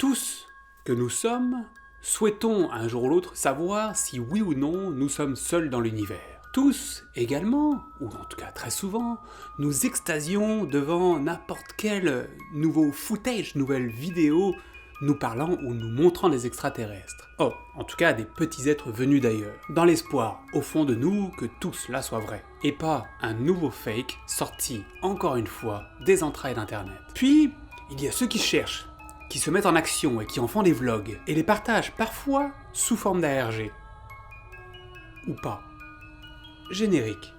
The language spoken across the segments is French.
Tous que nous sommes, souhaitons un jour ou l'autre savoir si oui ou non nous sommes seuls dans l'univers. Tous également, ou en tout cas très souvent, nous extasions devant n'importe quel nouveau footage, nouvelle vidéo nous parlant ou nous montrant des extraterrestres. Oh, en tout cas des petits êtres venus d'ailleurs, dans l'espoir, au fond de nous, que tout cela soit vrai, et pas un nouveau fake sorti, encore une fois, des entrailles d'Internet. Puis, il y a ceux qui cherchent, qui se mettent en action et qui en font des vlogs, et les partagent parfois sous forme d'ARG. Ou pas. Générique.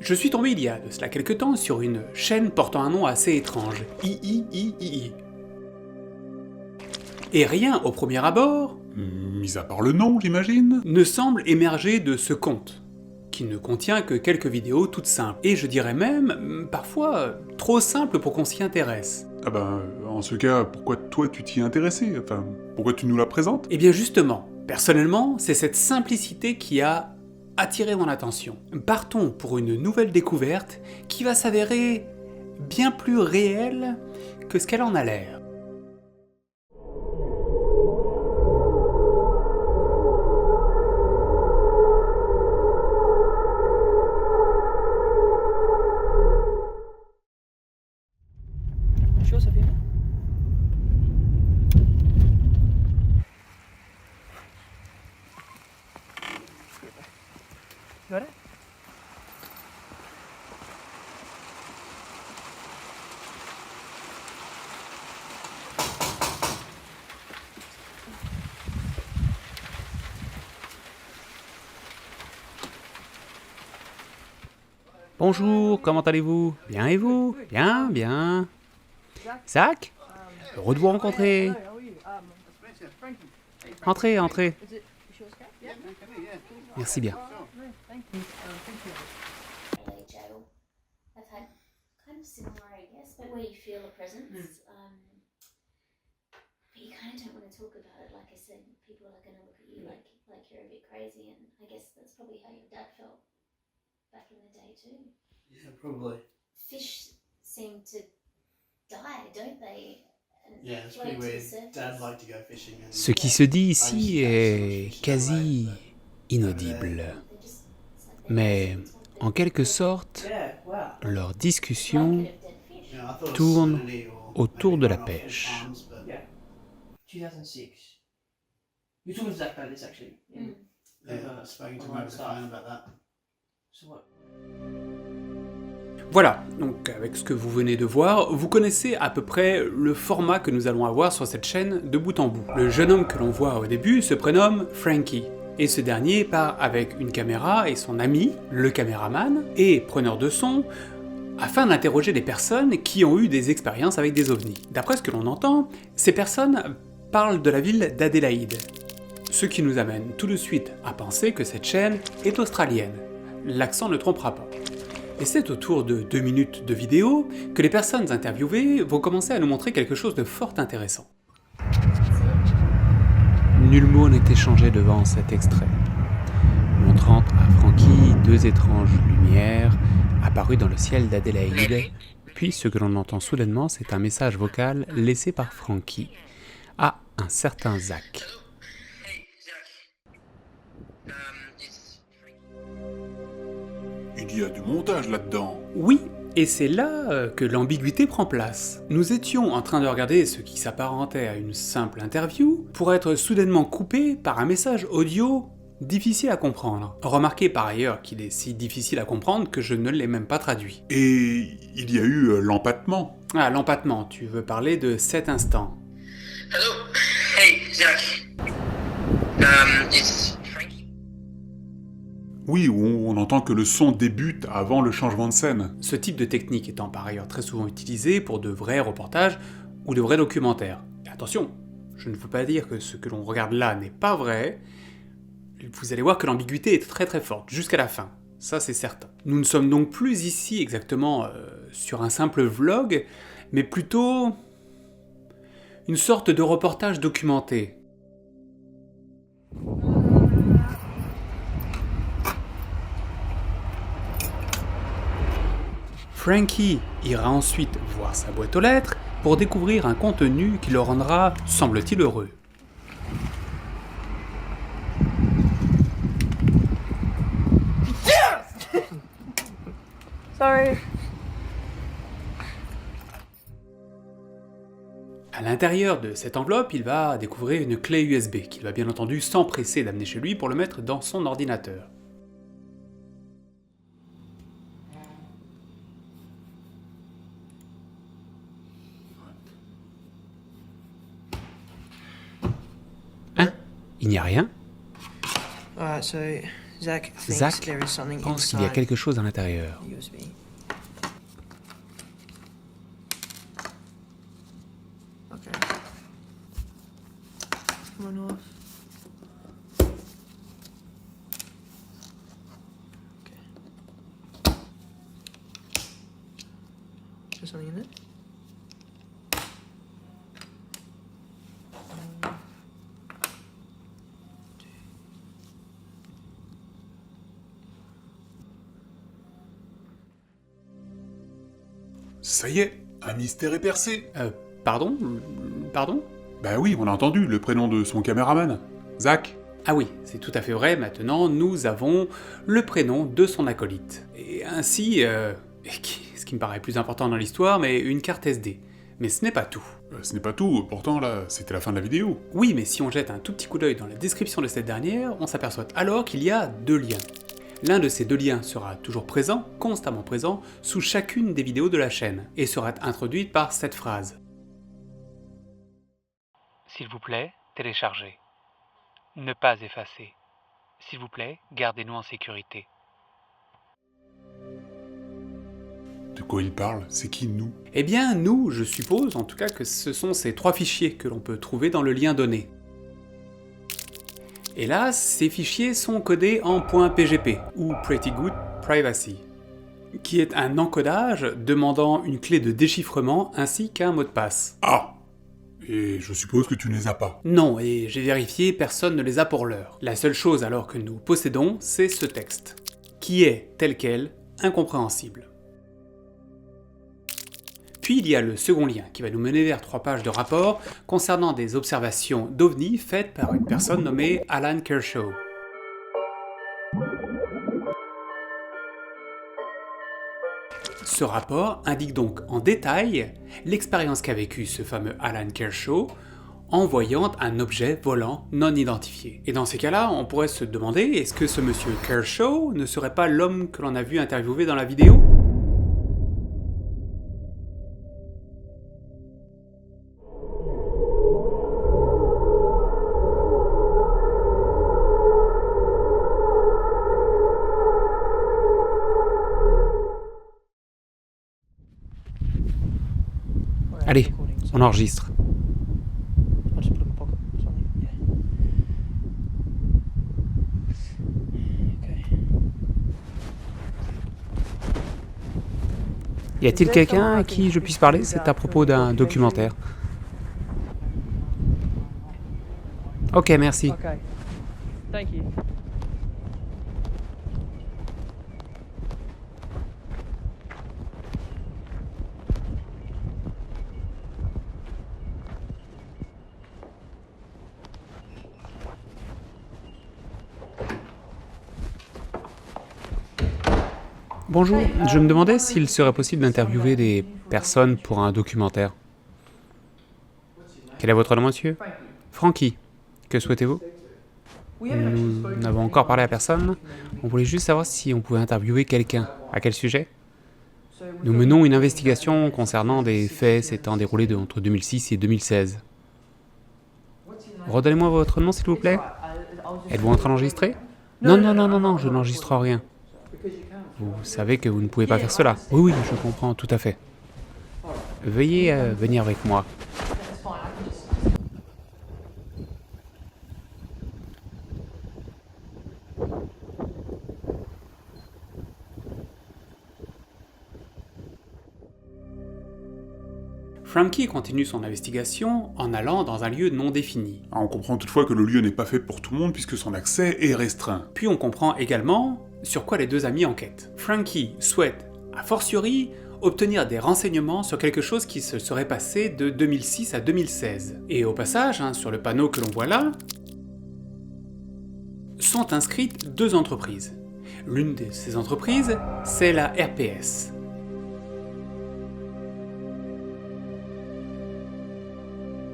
Je suis tombé il y a de cela quelque temps sur une chaîne portant un nom assez étrange, III. Et rien au premier abord, Mis à part le nom, j'imagine. ne semble émerger de ce compte, qui ne contient que quelques vidéos toutes simples, et je dirais même, parfois, trop simples pour qu'on s'y intéresse. Ah ben, en ce cas, pourquoi toi tu t'y es intéressé? Enfin, pourquoi tu nous la présentes? Eh bien justement, personnellement, c'est cette simplicité qui a attiré mon attention. Partons pour une nouvelle découverte qui va s'avérer bien plus réelle que ce qu'elle en a l'air. Chaud, ça fait bien. Got it? Bonjour, comment allez-vous? Bien et vous? Bien, bien. Zach? Heureux de vous rencontrer. How are you? Frankie. Entrez, entrez. Is it yours, Kat? Yeah. Merci bien. Thank you. Thank you. LA jail. I've had kind of similar, I guess, but where you feel a presence. But you kind of don't want to talk about it. Like I said, people are going to look at you like you're a bit crazy, and I guess that's probably how your dad felt back in the day too. Yeah, probably. Fish seem to die, don't they? And Yeah, it's float pretty to the weird. surface. Dad liked to go fishing. And Ce qui se dit ici est quasi inaudible. They're just- it's like they're Mais, just en quelque sorte, Yeah, wow. leur discussion blanket of dead fish. You know, I thought it was tourne salinity or autour maybe de la runoff from pêche. farms, but Yeah. 2006. You're talking to Zach about this actually. Mm. yeah, I've spoken to him over the phone about that. So what? Voilà, donc avec ce que vous venez de voir, vous connaissez à peu près le format que nous allons avoir sur cette chaîne de bout en bout. Le jeune homme que l'on voit au début se prénomme Frankie, et ce dernier part avec une caméra et son ami, le caméraman, et preneur de son, afin d'interroger des personnes qui ont eu des expériences avec des ovnis. D'après ce que l'on entend, ces personnes parlent de la ville d'Adélaïde, ce qui nous amène tout de suite à penser que cette chaîne est australienne. L'accent ne trompera pas. Et c'est autour de 2 minutes de vidéo que les personnes interviewées vont commencer à nous montrer quelque chose de fort intéressant. Nul mot n'est échangé devant cet extrait, montrant à Frankie 2 étranges lumières apparues dans le ciel d'Adélaïde, puis ce que l'on entend soudainement, c'est un message vocal laissé par Frankie à un certain Zach. Il y a du montage là-dedans. Oui, et c'est là que l'ambiguïté prend place. Nous étions en train de regarder ce qui s'apparentait à une simple interview pour être soudainement coupé par un message audio difficile à comprendre. Remarquez par ailleurs qu'il est si difficile à comprendre que je ne l'ai même pas traduit. Et il y a eu l'empattement. Ah, l'empattement, tu veux parler de cet instant. Hello. Hey, Zach. It's Frankie. Oui, où on entend que le son débute avant le changement de scène. Ce type de technique étant par ailleurs très souvent utilisé pour de vrais reportages ou de vrais documentaires. Et attention, je ne veux pas dire que ce que l'on regarde là n'est pas vrai, vous allez voir que l'ambiguïté est très très forte, jusqu'à la fin, ça c'est certain. Nous ne sommes donc plus ici exactement sur un simple vlog, mais plutôt une sorte de reportage documenté. Frankie ira ensuite voir sa boîte aux lettres pour découvrir un contenu qui le rendra, semble-t-il, heureux. Sorry. À l'intérieur de cette enveloppe, il va découvrir une clé USB qu'il va bien entendu s'empresser d'amener chez lui pour le mettre dans son ordinateur. Hein? Il n'y a rien? Alright, so Zach thinks Zach there is something pense qu'il y a inside quelque chose à l'intérieur. the USB. Okay. Come on off. Okay. Is there something in it? Ça y est, un mystère est percé. Pardon? Pardon? Bah oui, on a entendu le prénom de son caméraman. Zach. Ah oui, c'est tout à fait vrai, maintenant nous avons le prénom de son acolyte. Et ainsi, ce qui me paraît plus important dans l'histoire, mais une carte SD. Mais ce n'est pas tout. Ce n'est pas tout, pourtant là, c'était la fin de la vidéo. Oui, mais si on jette un tout petit coup d'œil dans la description de cette dernière, on s'aperçoit alors qu'il y a 2 liens. L'un de ces 2 liens sera toujours présent, constamment présent, sous chacune des vidéos de la chaîne, et sera introduite par cette phrase. S'il vous plaît, téléchargez. Ne pas effacer. S'il vous plaît, gardez-nous en sécurité. De quoi il parle? C'est qui nous? Eh bien, nous, je suppose en tout cas que ce sont ces 3 fichiers que l'on peut trouver dans le lien donné. Hélas, ces fichiers sont codés en .pgp, ou Pretty Good Privacy, qui est un encodage demandant une clé de déchiffrement ainsi qu'un mot de passe. Ah! Et je suppose que tu ne les as pas. Non, et j'ai vérifié, personne ne les a pour l'heure. La seule chose alors que nous possédons, c'est ce texte, qui est, tel quel, incompréhensible. Puis il y a le second lien qui va nous mener vers 3 pages de rapport concernant des observations d'OVNI faites par une personne nommée Alan Kershaw. Ce rapport indique donc en détail l'expérience qu'a vécue ce fameux Alan Kershaw en voyant un objet volant non identifié. Et dans ces cas-là, on pourrait se demander, est-ce que ce monsieur Kershaw ne serait pas l'homme que l'on a vu interviewer dans la vidéo ? Allez, on enregistre. I'll just put it in my pocket or something. Yeah. Okay. Y a-t-il quelqu'un à qui je puisse parler? C'est à propos d'un documentaire. Ok, merci. Okay. Thank you. Bonjour, je me demandais s'il serait possible d'interviewer des personnes pour un documentaire. Quel est votre nom, monsieur? Frankie. Que souhaitez-vous? Nous n'avons encore parlé à personne. On voulait juste savoir si on pouvait interviewer quelqu'un. À quel sujet? Nous menons une investigation concernant des faits s'étant déroulés entre 2006 et 2016. Redonnez-moi votre nom, s'il vous plaît. Êtes-vous en train d'enregistrer? Non, je n'enregistre rien. Vous savez que vous ne pouvez pas faire cela. Oui, je comprends, tout à fait. Veuillez venir avec moi. Frankie continue son investigation en allant dans un lieu non défini. On comprend toutefois que le lieu n'est pas fait pour tout le monde puisque son accès est restreint. Puis on comprend également sur quoi les deux amis enquêtent. Frankie souhaite, a fortiori, obtenir des renseignements sur quelque chose qui se serait passé de 2006 à 2016. Et au passage, sur le panneau que l'on voit là, sont inscrites deux entreprises. L'une de ces entreprises, c'est la RPS.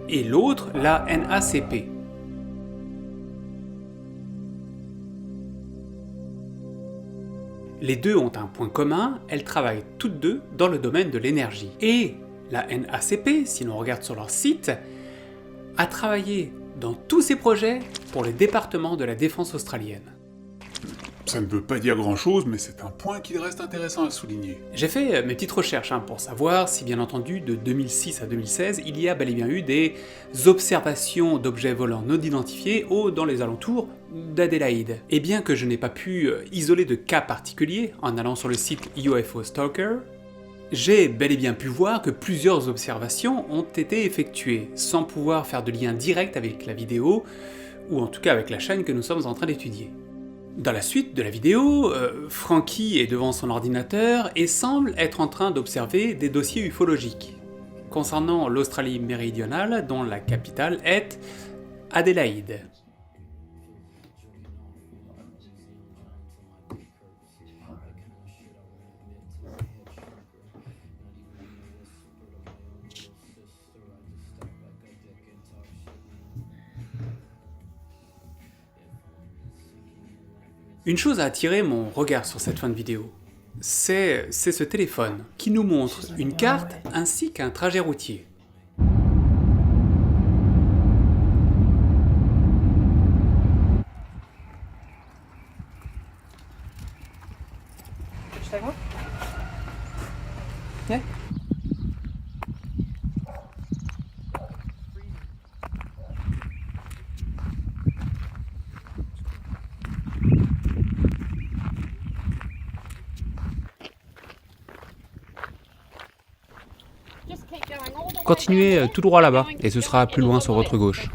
Et l'autre, la NACP. Les deux ont un point commun, elles travaillent toutes deux dans le domaine de l'énergie. Et la NACP, si l'on regarde sur leur site, a travaillé dans tous ses projets pour les départements de la défense australienne. Ça ne veut pas dire grand-chose, mais c'est un point qu'il reste intéressant à souligner. J'ai fait mes petites recherches pour savoir si, bien entendu, de 2006 à 2016, il y a bel et bien eu des observations d'objets volants non identifiés dans les alentours d'Adélaïde. Et bien que je n'ai pas pu isoler de cas particuliers en allant sur le site UFO Stalker, j'ai bel et bien pu voir que plusieurs observations ont été effectuées, sans pouvoir faire de lien direct avec la vidéo, ou en tout cas avec la chaîne que nous sommes en train d'étudier. Dans la suite de la vidéo, Frankie est devant son ordinateur et semble être en train d'observer des dossiers ufologiques concernant l'Australie méridionale dont la capitale est Adélaïde. Une chose a attiré mon regard sur cette fin de vidéo, c'est ce téléphone qui nous montre une carte ainsi qu'un trajet routier. Just take one? Yeah? Continuez tout droit là-bas, et ce sera plus loin sur votre gauche.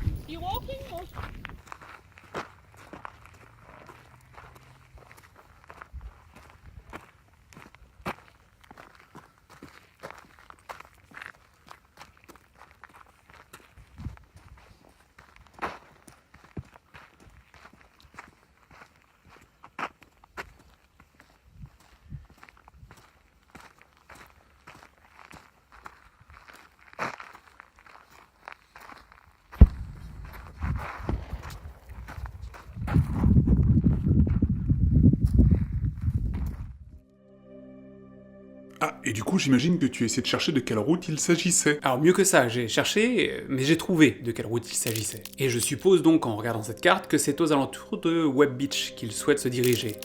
Ah, et du coup, j'imagine que tu essaies de chercher de quelle route il s'agissait. Alors mieux que ça, j'ai cherché, mais j'ai trouvé de quelle route il s'agissait. Et je suppose donc, en regardant cette carte, que c'est aux alentours de Webb Beach qu'il souhaite se diriger.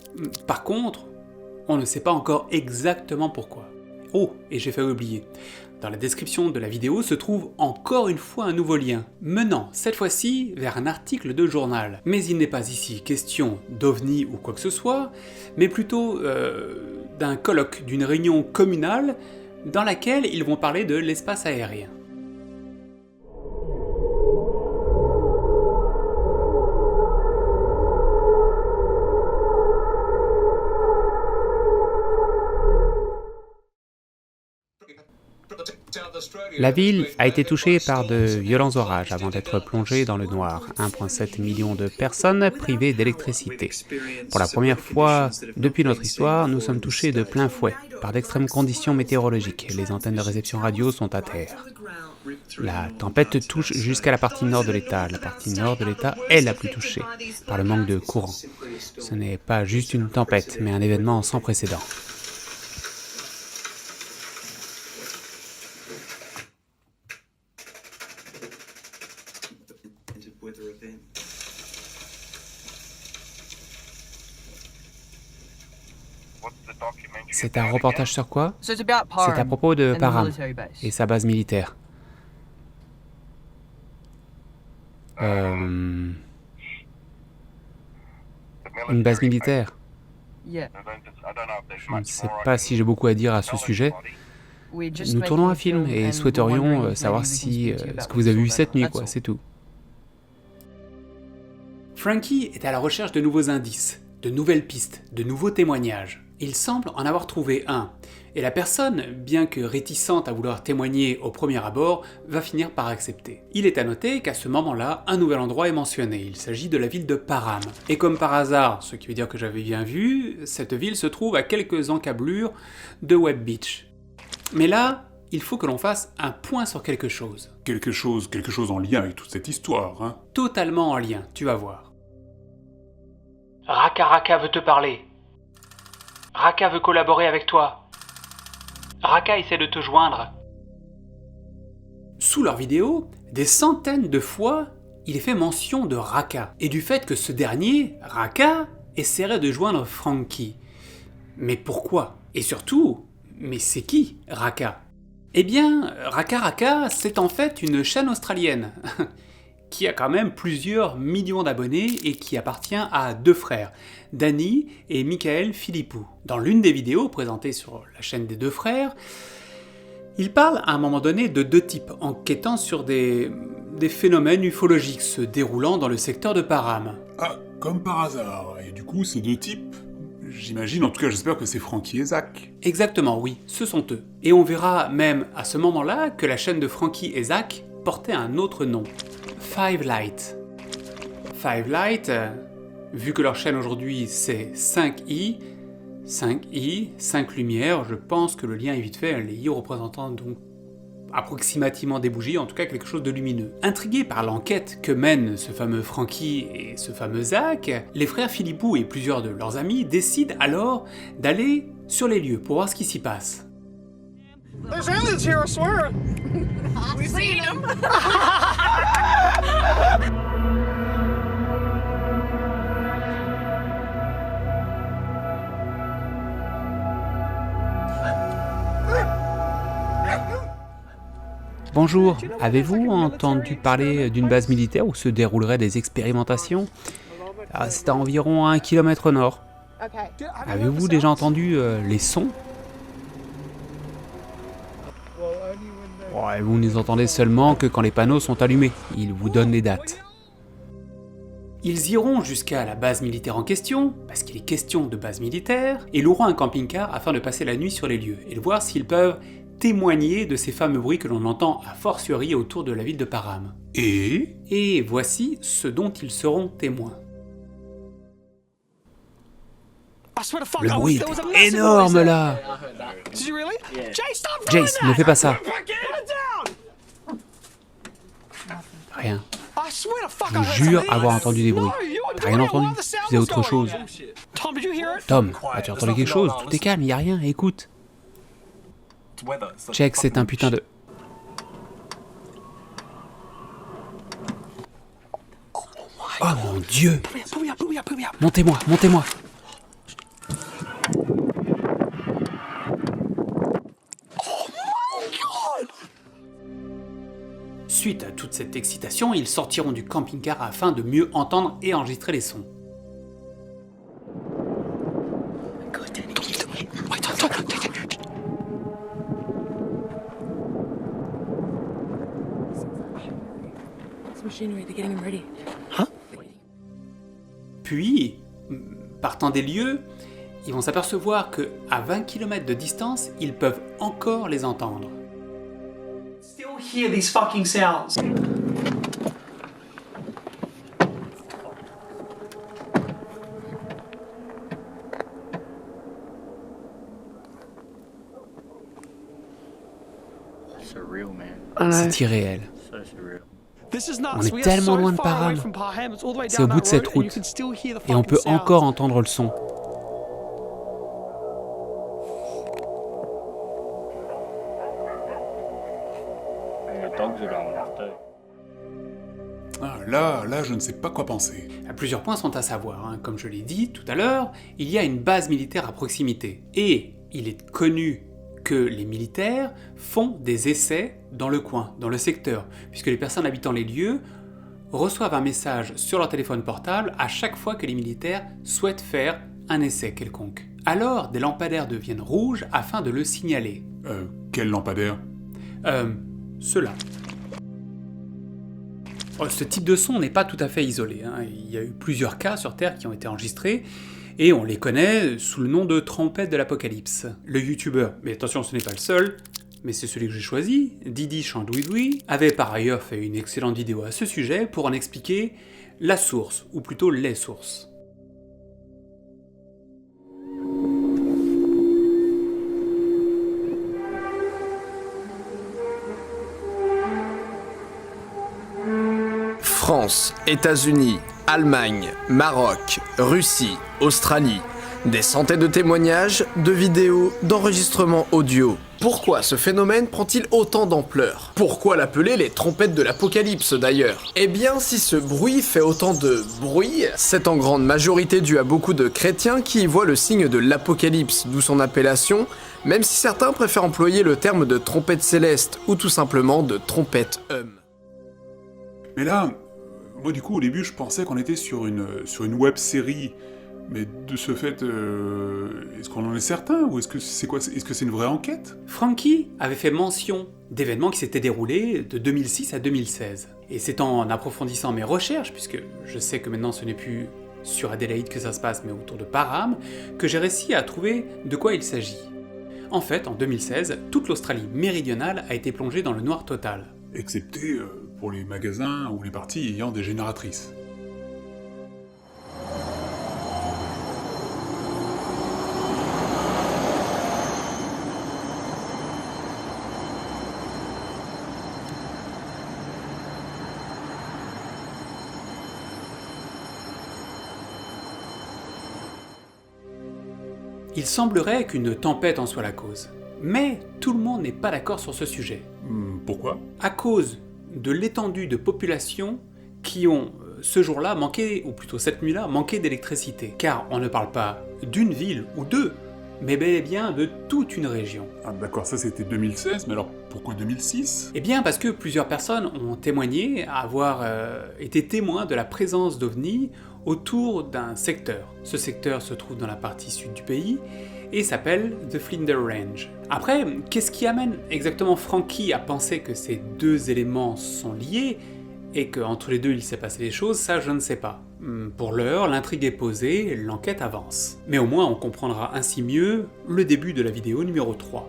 Par contre, on ne sait pas encore exactement pourquoi. Oh, et j'ai failli oublier. Dans la description de la vidéo se trouve encore une fois un nouveau lien, menant cette fois-ci vers un article de journal. Mais il n'est pas ici question d'OVNI ou quoi que ce soit, mais plutôt d'un colloque, d'une réunion communale dans laquelle ils vont parler de l'espace aérien. La ville a été touchée par de violents orages avant d'être plongée dans le noir. 1,7 million de personnes privées d'électricité. Pour la première fois depuis notre histoire, nous sommes touchés de plein fouet par d'extrêmes conditions météorologiques. Les antennes de réception radio sont à terre. La tempête touche jusqu'à la partie nord de l'État. La partie nord de l'État est la plus touchée par le manque de courant. Ce n'est pas juste une tempête, mais un événement sans précédent. C'est un reportage sur quoi? So it's about C'est à Parham propos de and the Parham military base. et sa base militaire. Une base militaire? Yeah. Je ne sais pas si j'ai beaucoup à dire à ce sujet. Nous tournons un film et souhaiterions savoir si ce que vous avez vu cette nuit, quoi, c'est tout. Frankie est à la recherche de nouveaux indices, de nouvelles pistes, de nouveaux témoignages. Il semble en avoir trouvé un, et la personne, bien que réticente à vouloir témoigner au premier abord, va finir par accepter. Il est à noter qu'à ce moment-là, un nouvel endroit est mentionné, il s'agit de la ville de Parham. Et comme par hasard, ce qui veut dire que j'avais bien vu, cette ville se trouve à quelques encablures de Web Beach. Mais là, il faut que l'on fasse un point sur quelque chose. Quelque chose en lien avec toute cette histoire, hein. Totalement en lien, tu vas voir. Raka veut te parler. Raka veut collaborer avec toi. Raka essaie de te joindre. Sous leur vidéo, des centaines de fois, il est fait mention de Raka, et du fait que ce dernier, Raka, essaierait de joindre Frankie. Mais pourquoi? Et surtout, mais c'est qui, Raka? Eh bien, Raka, c'est en fait une chaîne australienne, qui a quand même plusieurs millions d'abonnés et qui appartient à deux frères, Danny et Michael Philippou. Dans l'une des vidéos présentées sur la chaîne des deux frères, ils parlent à un moment donné de deux types enquêtant sur des phénomènes ufologiques se déroulant dans le secteur de Parham. Ah, comme par hasard. Et du coup, ces deux types, j'imagine, en tout cas j'espère que c'est Frankie et Zach. Exactement, oui, ce sont eux. Et on verra même à ce moment-là que la chaîne de Frankie et Zach portait un autre nom. Five Light. Five Light, vu que leur chaîne aujourd'hui c'est 5i, 5 lumières, je pense que le lien est vite fait, les i représentant donc approximativement des bougies, en tout cas quelque chose de lumineux. Intrigués par l'enquête que mènent ce fameux Frankie et ce fameux Zach, les frères Philippou et plusieurs de leurs amis décident alors d'aller sur les lieux pour voir ce qui s'y passe. There's aliens here, I swear. We've seen them. Bonjour, avez-vous entendu parler d'une base militaire où se dérouleraient des expérimentations? C'est à environ 1 km au nord. Avez-vous déjà entendu les sons? Ouais, vous ne les entendez seulement que quand les panneaux sont allumés. Ils vous donnent les dates. Ils iront jusqu'à la base militaire en question, parce qu'il est question de base militaire, et loueront un camping-car afin de passer la nuit sur les lieux, et de voir s'ils peuvent témoigner de ces fameux bruits que l'on entend a fortiori autour de la ville de Parham. Et voici ce dont ils seront témoins. Le bruit est énorme là! Jace, ne fais pas ça! Rien. Je jure avoir entendu des bruits. T'as rien entendu? Tu faisais autre chose. Tom, as-tu entendu quelque chose? Tout est calme, y a rien, écoute. Check, c'est un putain de... Oh mon Dieu! Montez-moi, montez-moi! Suite à toute cette excitation, ils sortiront du camping-car afin de mieux entendre et enregistrer les sons. Puis, partant des lieux, ils vont s'apercevoir que à 20 km de distance, ils peuvent encore les entendre. Still hear these fucking sounds. C'est irréel. On est tellement loin de Parham. C'est au bout de cette route. Et on peut encore entendre le son. Ah, là, je ne sais pas quoi penser. Plusieurs points sont à savoir. Comme je l'ai dit tout à l'heure, il y a une base militaire à proximité. Et il est connu que les militaires font des essais dans le coin, dans le secteur, puisque les personnes habitant les lieux reçoivent un message sur leur téléphone portable à chaque fois que les militaires souhaitent faire un essai quelconque. Alors, des lampadaires deviennent rouges afin de le signaler. Quel lampadaire? Ceux-là. Oh, ce type de son n'est pas tout à fait isolé, hein. Il y a eu plusieurs cas sur Terre qui ont été enregistrés, et on les connaît sous le nom de trompette de l'apocalypse. Le youtubeur, mais attention ce n'est pas le seul, mais c'est celui que j'ai choisi, Didi Chandouidoui, avait par ailleurs fait une excellente vidéo à ce sujet pour en expliquer la source, ou plutôt les sources. France, États-Unis, Allemagne, Maroc, Russie, Australie. Des centaines de témoignages, de vidéos, d'enregistrements audio. Pourquoi ce phénomène prend-il autant d'ampleur? Pourquoi l'appeler les trompettes de l'apocalypse d'ailleurs? Eh bien, si ce bruit fait autant de bruit, c'est en grande majorité dû à beaucoup de chrétiens qui y voient le signe de l'apocalypse, d'où son appellation, même si certains préfèrent employer le terme de trompette céleste ou tout simplement de trompette Mais là, moi du coup au début je pensais qu'on était sur une web série, mais de ce fait, est-ce qu'on en est certain ou est-ce que c'est une vraie enquête? Frankie avait fait mention d'événements qui s'étaient déroulés de 2006 à 2016. Et c'est en approfondissant mes recherches, puisque je sais que maintenant ce n'est plus sur Adélaïde que ça se passe, mais autour de Parham, que j'ai réussi à trouver de quoi il s'agit. En fait, en 2016, toute l'Australie méridionale a été plongée dans le noir total. Excepté pour les magasins ou les parties ayant des génératrices. Il semblerait qu'une tempête en soit la cause. Mais tout le monde n'est pas d'accord sur ce sujet. Pourquoi? À cause de l'étendue de population qui ont, ce jour-là, manqué, ou plutôt cette nuit-là, manqué d'électricité. Car on ne parle pas d'une ville ou deux, mais bel et bien de toute une région. Ah d'accord, ça c'était 2016, mais alors pourquoi 2006? Eh bien parce que plusieurs personnes ont témoigné avoir été témoins de la présence d'ovnis autour d'un secteur. Ce secteur se trouve dans la partie sud du pays et s'appelle The Flinders Range. Après, qu'est-ce qui amène exactement Frankie à penser que ces deux éléments sont liés et qu'entre les deux il s'est passé des choses, ça je ne sais pas. Pour l'heure, l'intrigue est posée, l'enquête avance. Mais au moins on comprendra ainsi mieux le début de la vidéo numéro 3.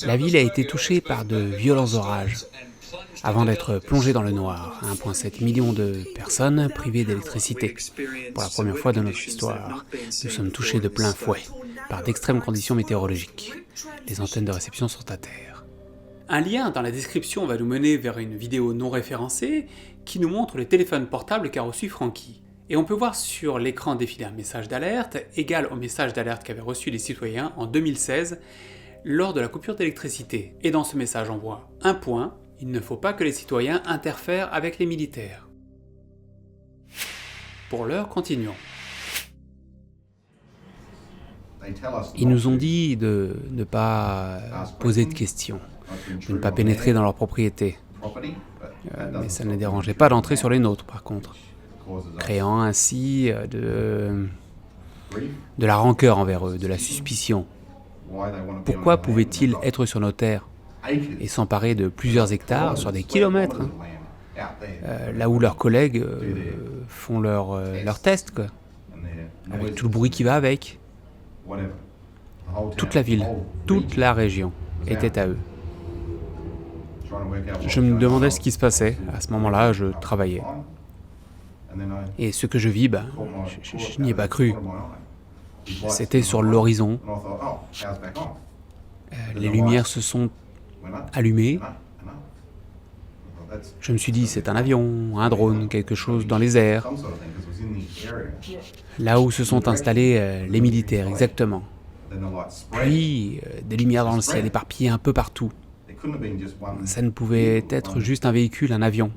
La ville a été touchée par de violents orages, avant d'être plongée dans le noir. 1,7 million de personnes privées d'électricité. Pour la première fois de notre histoire, nous sommes touchés de plein fouet par d'extrêmes conditions météorologiques. Les antennes de réception sont à terre. Un lien dans la description va nous mener vers une vidéo non référencée qui nous montre le téléphone portable qu'a reçu Frankie. Et on peut voir sur l'écran défiler un message d'alerte égal au message d'alerte qu'avaient reçu les citoyens en 2016 lors de la coupure d'électricité. Et dans ce message on voit un point: il ne faut pas que les citoyens interfèrent avec les militaires. Pour l'heure, continuons. Ils nous ont dit de ne pas poser de questions, de ne pas pénétrer dans leurs propriétés. Mais ça ne dérangeait pas d'entrer sur les nôtres, par contre, créant ainsi de la rancœur envers eux, de la suspicion. Pourquoi pouvaient-ils être sur nos terres et s'emparer de plusieurs hectares sur des kilomètres, là où leurs collègues font leurs tests, quoi, avec tout le bruit qui va avec. Toute la ville, toute la région était à eux. Je me demandais ce qui se passait. À ce moment-là, je travaillais. Et ce que je vis, je n'y ai pas cru. C'était sur l'horizon. Les lumières se sont allumées. Je me suis dit, c'est un avion, un drone, quelque chose dans les airs. Là où se sont installés les militaires, exactement. Puis, des lumières dans le ciel éparpillées un peu partout. Ça ne pouvait être juste un véhicule, un avion.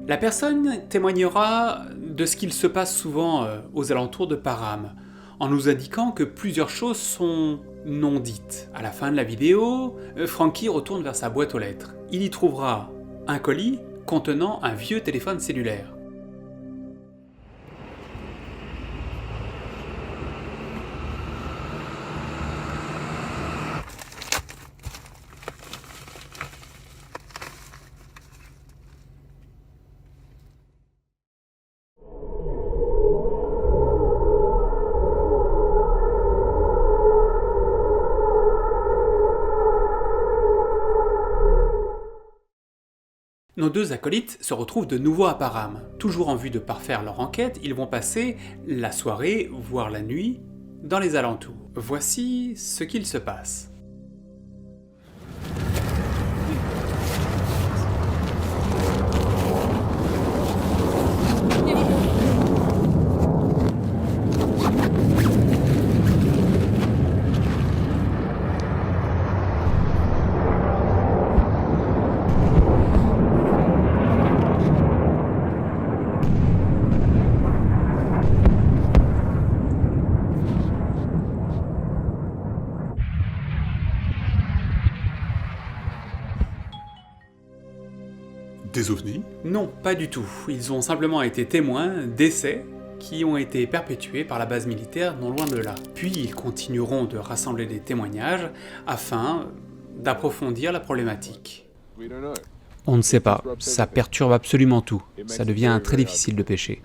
La personne témoignera de ce qu'il se passe souvent aux alentours de Parham, en nous indiquant que plusieurs choses sont non dites. À la fin de la vidéo, Frankie retourne vers sa boîte aux lettres. Il y trouvera un colis contenant un vieux téléphone cellulaire. Nos deux acolytes se retrouvent de nouveau à Parham. Toujours en vue de parfaire leur enquête, ils vont passer la soirée, voire la nuit, dans les alentours. Voici ce qu'il se passe. Des ovnis? Non, pas du tout. Ils ont simplement été témoins d'essais qui ont été perpétués par la base militaire non loin de là. Puis ils continueront de rassembler des témoignages afin d'approfondir la problématique. On ne sait pas, ça perturbe absolument tout. Ça devient très difficile de pêcher.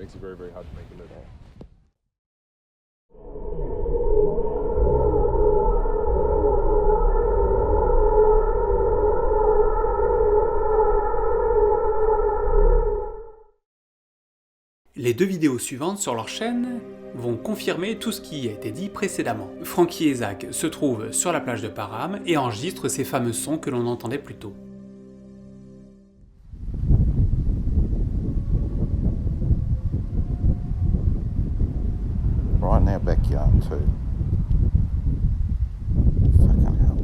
Les deux vidéos suivantes sur leur chaîne vont confirmer tout ce qui a été dit précédemment. Frankie et Zach se trouvent sur la plage de Parham et enregistrent ces fameux sons que l'on entendait plus tôt. Right in their backyard too. Fucking hell.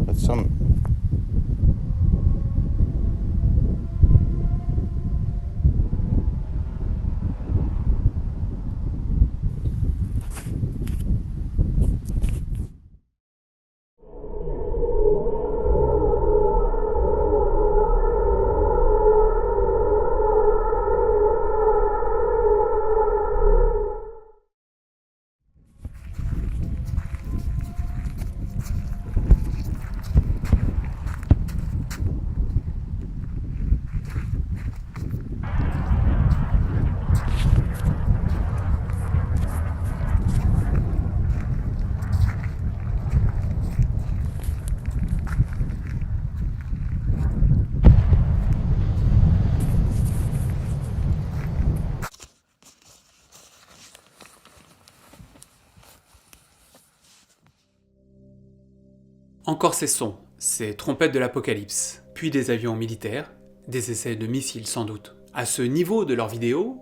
It's some... Encore ces sons, ces trompettes de l'apocalypse, puis des avions militaires, des essais de missiles sans doute. À ce niveau de leurs vidéos,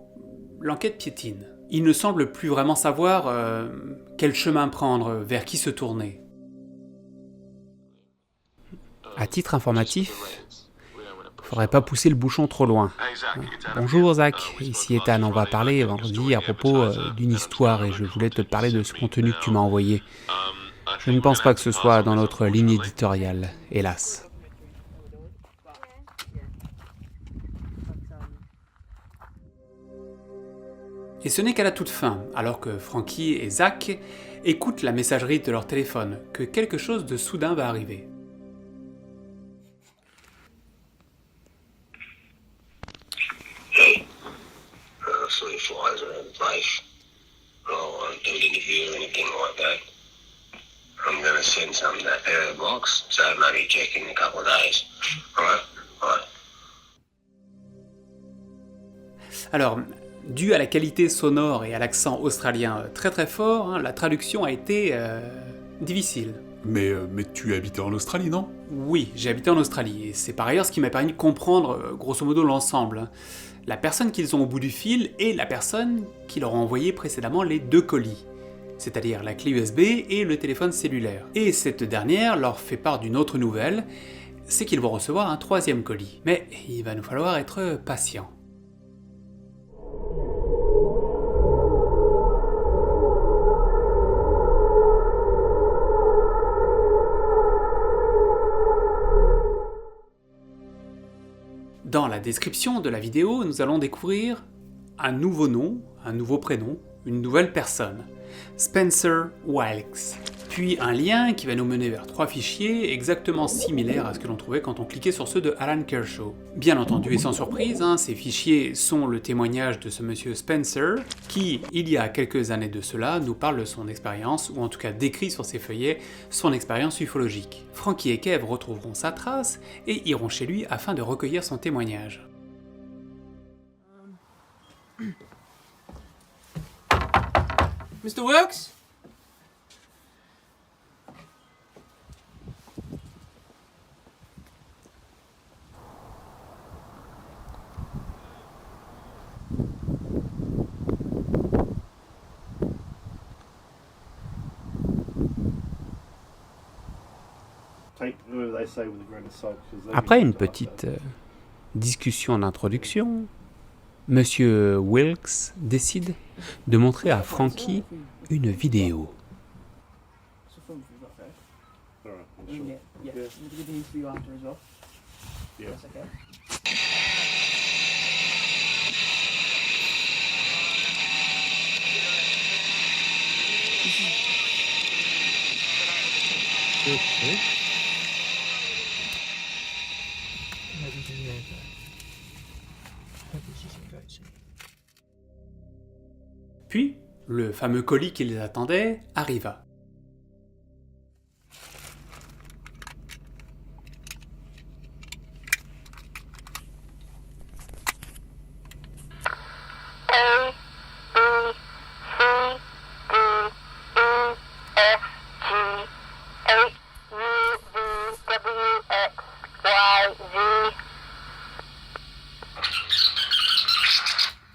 l'enquête piétine. Ils ne semblent plus vraiment savoir quel chemin prendre, vers qui se tourner. À titre informatif, faudrait pas pousser le bouchon trop loin. Bonjour Zach, ici Ethan, on va parler vendredi à propos d'une histoire et je voulais te parler de ce contenu que tu m'as envoyé. Je ne pense pas que ce soit dans notre ligne éditoriale, hélas. Et ce n'est qu'à la toute fin, alors que Frankie et Zach écoutent la messagerie de leur téléphone, que quelque chose de soudain va arriver. Hey, so the flies are in place. Oh, I don't interview or anything like that. I'm gonna send some to that area box, so maybe check in a couple of days. Alright? Alright. Alors, dû à la qualité sonore et à l'accent australien très très fort, la traduction a été difficile. Mais tu habitais en Australie, non? Oui, j'ai habité en Australie, et c'est par ailleurs ce qui m'a permis de comprendre grosso modo l'ensemble. La personne qu'ils ont au bout du fil est la personne qui leur a envoyé précédemment les deux colis, c'est-à-dire la clé USB et le téléphone cellulaire. Et cette dernière leur fait part d'une autre nouvelle, c'est qu'ils vont recevoir un troisième colis. Mais il va nous falloir être patient. Dans la description de la vidéo, nous allons découvrir un nouveau nom, un nouveau prénom, une nouvelle personne. Spencer Wilkes. puis un lien qui va nous mener vers 3 fichiers exactement similaires à ce que l'on trouvait quand on cliquait sur ceux de Alan Kershaw. Bien entendu et sans surprise, ces fichiers sont le témoignage de ce monsieur Spencer, qui, il y a quelques années de cela, nous parle de son expérience, ou en tout cas décrit sur ses feuillets son expérience ufologique. Frankie et Kev retrouveront sa trace et iront chez lui afin de recueillir son témoignage. Mr. Wilkes? Après une petite discussion d'introduction, Monsieur Wilkes décide de montrer à Frankie une vidéo. Puis, le fameux colis qui les attendait arriva.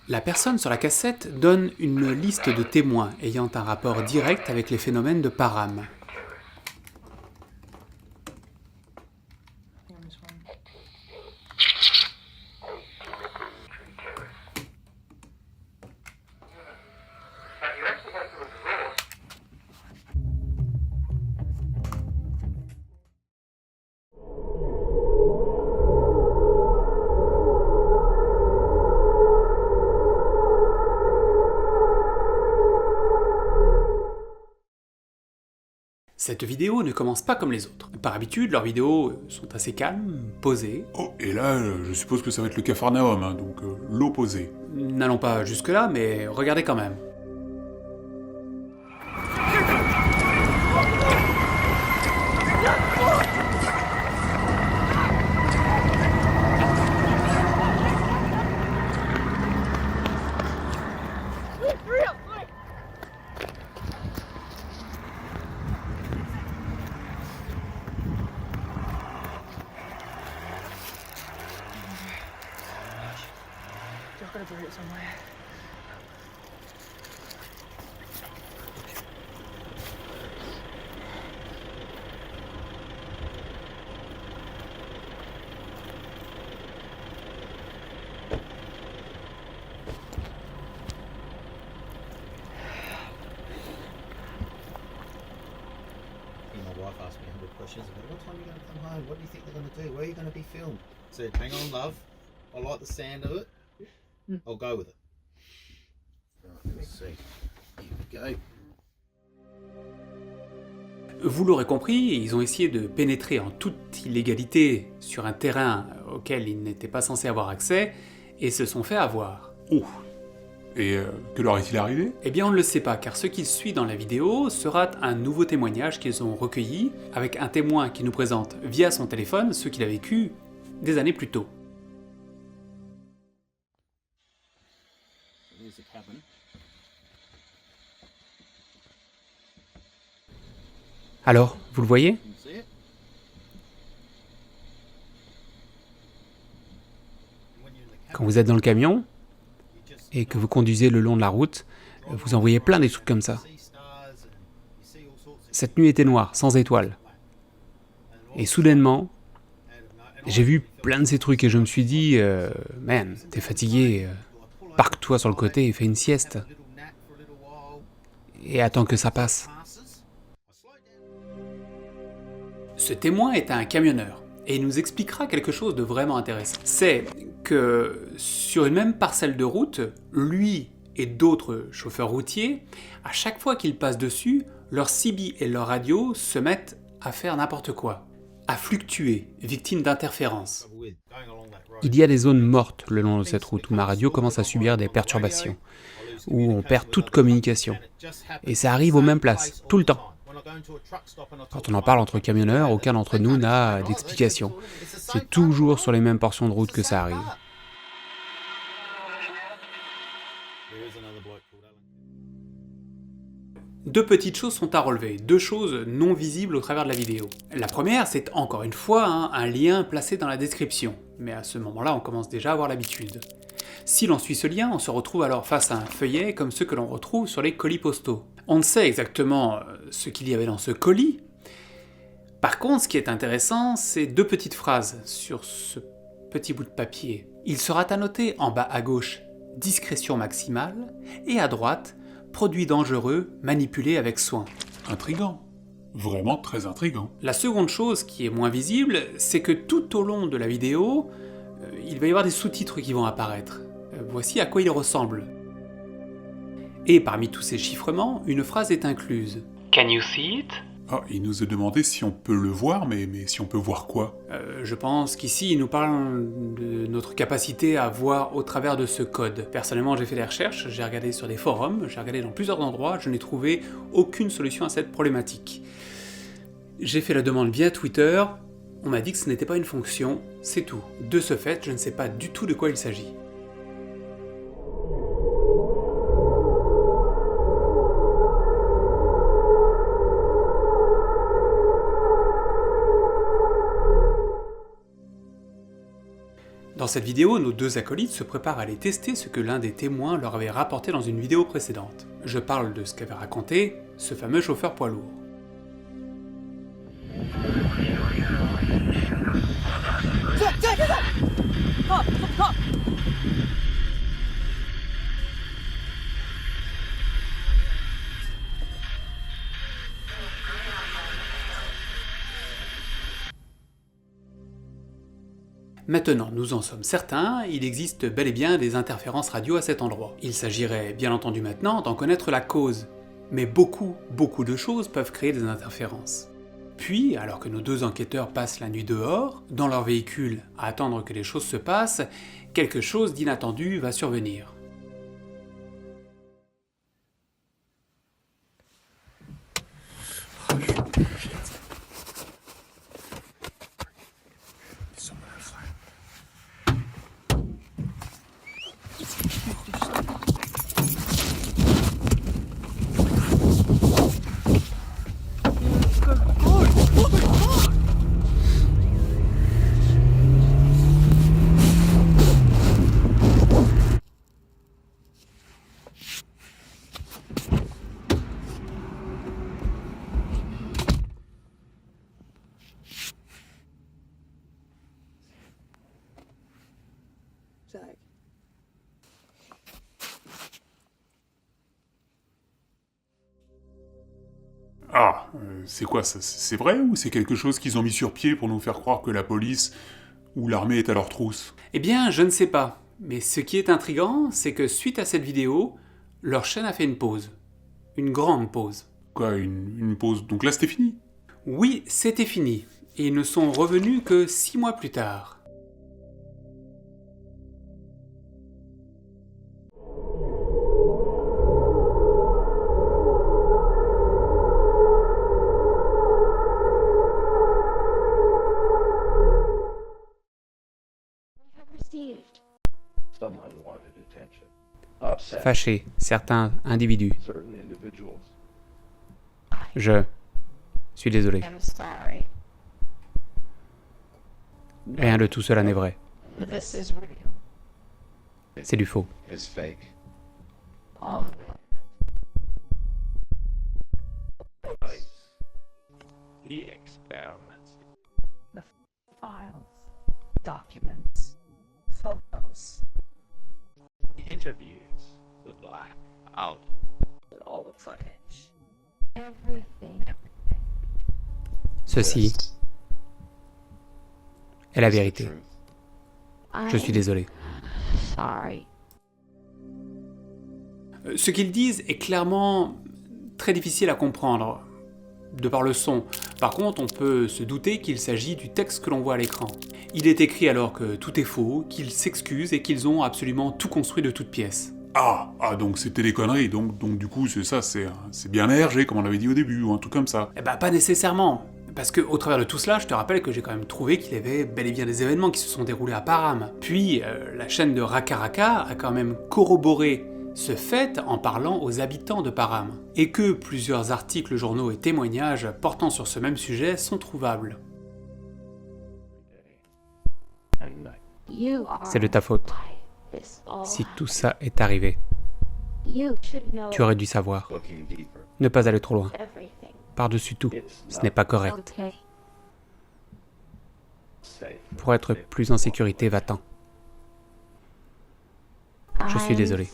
La personne sur la cassette donne une liste de témoins ayant un rapport direct avec les phénomènes de Parham. Cette vidéo ne commence pas comme les autres. Par habitude, leurs vidéos sont assez calmes, posées. Oh, et là, je suppose que ça va être le Capharnaüm, donc l'opposé. N'allons pas jusque-là, mais regardez quand même. I've got to bury it somewhere. My wife asked me 100 questions about what time are you going to come home? What do you think they're going to do? Where are you going to be filmed? I said, hang on, love. I like the sound of it. I'll go with it. Right, let's see. Here we go. Vous l'aurez compris, ils ont essayé de pénétrer en toute illégalité sur un terrain auquel ils n'étaient pas censés avoir accès, et se sont fait avoir. Oh. Et que leur est-il arrivé? Eh bien on ne le sait pas, car ce qu'il suit dans la vidéo sera un nouveau témoignage qu'ils ont recueilli, avec un témoin qui nous présente via son téléphone ce qu'il a vécu des années plus tôt. Alors, vous le voyez? Quand vous êtes dans le camion, et que vous conduisez le long de la route, vous en voyez plein des trucs comme ça. Cette nuit était noire, sans étoiles. Et soudainement, j'ai vu plein de ces trucs et je me suis dit, man, t'es fatigué, parque-toi sur le côté et fais une sieste. Et attends que ça passe. Ce témoin est un camionneur, et il nous expliquera quelque chose de vraiment intéressant. C'est que sur une même parcelle de route, lui et d'autres chauffeurs routiers, à chaque fois qu'ils passent dessus, leur CB et leur radio se mettent à faire n'importe quoi, à fluctuer, victimes d'interférences. Il y a des zones mortes le long de cette route où ma radio commence à subir des perturbations, où on perd toute communication. Et ça arrive aux mêmes places, tout le temps. Quand on en parle entre camionneurs, aucun d'entre nous n'a d'explication. C'est toujours sur les mêmes portions de route que ça arrive. Deux petites choses sont à relever, deux choses non visibles au travers de la vidéo. La première, c'est encore une fois un lien placé dans la description, mais à ce moment-là, on commence déjà à avoir l'habitude. Si l'on suit ce lien, on se retrouve alors face à un feuillet comme ceux que l'on retrouve sur les colis postaux. On ne sait exactement ce qu'il y avait dans ce colis. Par contre, ce qui est intéressant, c'est deux petites phrases sur ce petit bout de papier. Il sera annoté en bas à gauche « Discrétion maximale » et à droite « Produit dangereux, manipulé avec soin ». Intriguant. Vraiment très intriguant. La seconde chose qui est moins visible, c'est que tout au long de la vidéo, il va y avoir des sous-titres qui vont apparaître. Voici à quoi ils ressemblent. Et parmi tous ces chiffrements, une phrase est incluse. Can you see it? Ah, il nous a demandé si on peut le voir, mais si on peut voir quoi? Je pense qu'ici, il nous parle de notre capacité à voir au travers de ce code. Personnellement, j'ai fait des recherches, j'ai regardé sur des forums, j'ai regardé dans plusieurs endroits, je n'ai trouvé aucune solution à cette problématique. J'ai fait la demande via Twitter, on m'a dit que ce n'était pas une fonction, c'est tout. De ce fait, je ne sais pas du tout de quoi il s'agit. Dans cette vidéo, nos deux acolytes se préparent à aller tester ce que l'un des témoins leur avait rapporté dans une vidéo précédente. Je parle de ce qu'avait raconté ce fameux chauffeur poids lourd. Maintenant, nous en sommes certains, il existe bel et bien des interférences radio à cet endroit. Il s'agirait bien entendu maintenant d'en connaître la cause, mais beaucoup de choses peuvent créer des interférences. Puis, alors que nos deux enquêteurs passent la nuit dehors, dans leur véhicule, à attendre que les choses se passent, quelque chose d'inattendu va survenir. Ah, c'est quoi ça? C'est vrai ou c'est quelque chose qu'ils ont mis sur pied pour nous faire croire que la police ou l'armée est à leur trousse? Eh bien, je ne sais pas. Mais ce qui est intriguant, c'est que suite à cette vidéo, leur chaîne a fait une pause. Une grande pause. Quoi, une pause? Donc là, c'était fini? Oui, c'était fini. Et ils ne sont revenus que 6 mois plus tard. Fâché, certains individus. Je suis désolé. Rien de tout cela n'est vrai. C'est du faux. The experiments. The files, documents, photos, Interviews. The black out. all the footage. Everything. Ceci est la vérité. Je suis désolé. Sorry. Ce qu'ils disent est clairement très difficile à comprendre, de par le son. Par contre, on peut se douter qu'il s'agit du texte que l'on voit à l'écran. Il est écrit alors que tout est faux, qu'ils s'excusent et qu'ils ont absolument tout construit de toutes pièces. Ah, donc c'était des conneries, donc du coup c'est ça, c'est bien ARG comme on l'avait dit au début, ou un truc comme ça. Eh ben pas nécessairement, parce que au travers de tout cela, je te rappelle que j'ai quand même trouvé qu'il y avait bel et bien des événements qui se sont déroulés à Param. Puis, la chaîne de Rakaraka a quand même corroboré ce fait en parlant aux habitants de Param, et que plusieurs articles, journaux et témoignages portant sur ce même sujet sont trouvables. C'est de ta faute. Si tout ça est arrivé, tu aurais dû savoir. Ne pas aller trop loin. Par-dessus tout, ce n'est pas correct. Pour être plus en sécurité, va-t'en. Je suis désolé.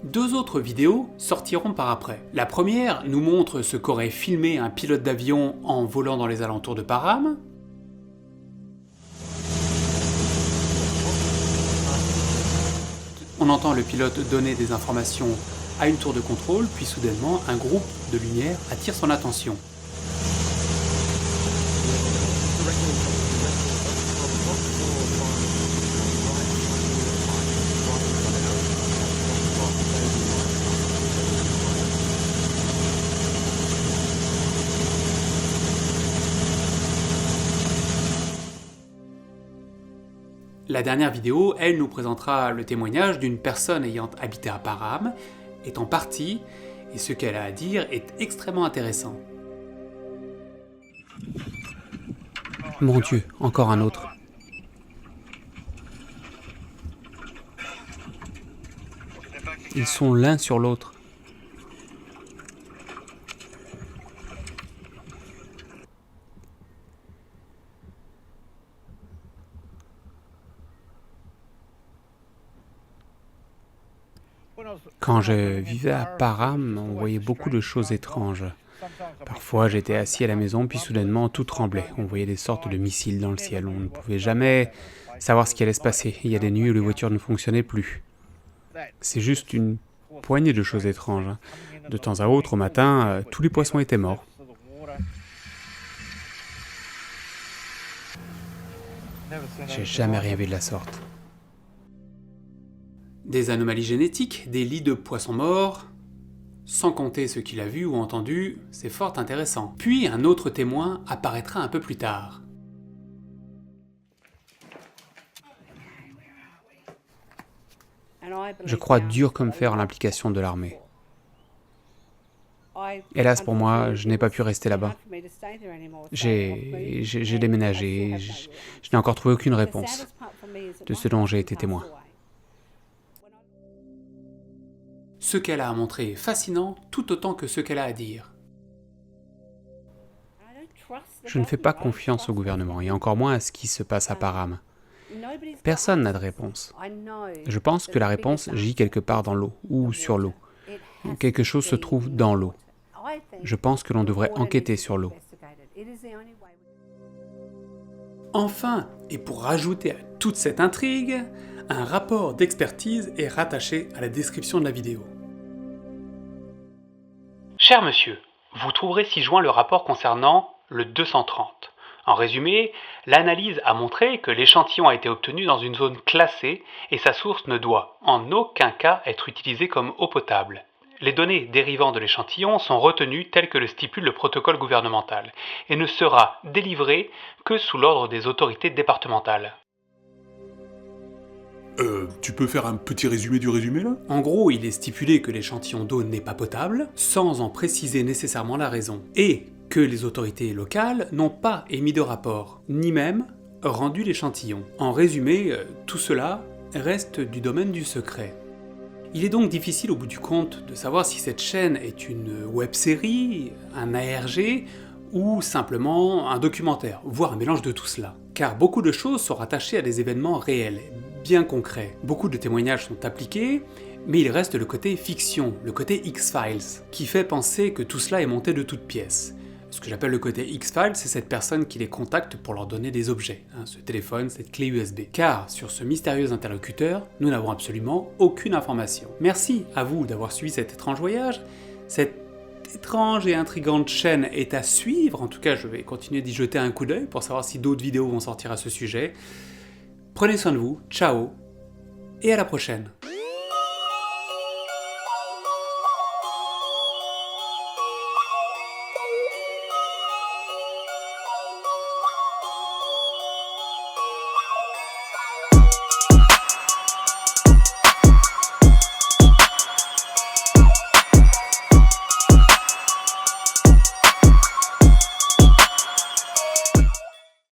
Deux autres vidéos sortiront par après. La première nous montre ce qu'aurait filmé un pilote d'avion en volant dans les alentours de Param. On entend le pilote donner des informations à une tour de contrôle, puis soudainement, un groupe de lumière attire son attention. La dernière vidéo, elle nous présentera le témoignage d'une personne ayant habité à Param, étant partie, et ce qu'elle a à dire est extrêmement intéressant. Mon Dieu, encore un autre. Ils sont l'un sur l'autre. Quand je vivais à Param, on voyait beaucoup de choses étranges. Parfois, j'étais assis à la maison, puis soudainement, tout tremblait. On voyait des sortes de missiles dans le ciel. On ne pouvait jamais savoir ce qui allait se passer. Il y a des nuits où les voitures ne fonctionnaient plus. C'est juste une poignée de choses étranges. De temps à autre, au matin, tous les poissons étaient morts. J'ai jamais rien vu de la sorte. Des anomalies génétiques, des lits de poissons morts, sans compter ce qu'il a vu ou entendu, c'est fort intéressant. Puis un autre témoin apparaîtra un peu plus tard. Je crois dur comme fer en l'implication de l'armée. Hélas pour moi, je n'ai pas pu rester là-bas. J'ai déménagé, je n'ai encore trouvé aucune réponse de ce dont j'ai été témoin. Ce qu'elle a à montrer est fascinant tout autant que ce qu'elle a à dire. Je ne fais pas confiance au gouvernement, et encore moins à ce qui se passe à Param. Personne n'a de réponse. Je pense que la réponse gît quelque part dans l'eau, ou sur l'eau. Quelque chose se trouve dans l'eau. Je pense que l'on devrait enquêter sur l'eau. Enfin, et pour rajouter à toute cette intrigue, un rapport d'expertise est rattaché à la description de la vidéo. Cher monsieur, vous trouverez ci-joint le rapport concernant le 230. En résumé, l'analyse a montré que l'échantillon a été obtenu dans une zone classée et sa source ne doit en aucun cas être utilisée comme eau potable. Les données dérivant de l'échantillon sont retenues telles que le stipule le protocole gouvernemental et ne sera délivré que sous l'ordre des autorités départementales. Tu peux faire un petit résumé du résumé là ? En gros, il est stipulé que l'échantillon d'eau n'est pas potable, sans en préciser nécessairement la raison, et que les autorités locales n'ont pas émis de rapport, ni même rendu l'échantillon. En résumé, tout cela reste du domaine du secret. Il est donc difficile au bout du compte de savoir si cette chaîne est une web-série, un ARG, ou simplement un documentaire, voire un mélange de tout cela. car beaucoup de choses sont rattachées à des événements réels, bien concrets. Beaucoup de témoignages sont appliqués, mais il reste le côté fiction, le côté X-Files, qui fait penser que tout cela est monté de toutes pièces. Ce que j'appelle le côté X-Files, c'est cette personne qui les contacte pour leur donner des objets, ce téléphone, cette clé USB. Car sur ce mystérieux interlocuteur, nous n'avons absolument aucune information. Merci à vous d'avoir suivi cet étrange voyage. Cette étrange et intrigante chaîne est à suivre, en tout cas je vais continuer d'y jeter un coup d'œil pour savoir si d'autres vidéos vont sortir à ce sujet. Prenez soin de vous, ciao, et à la prochaine.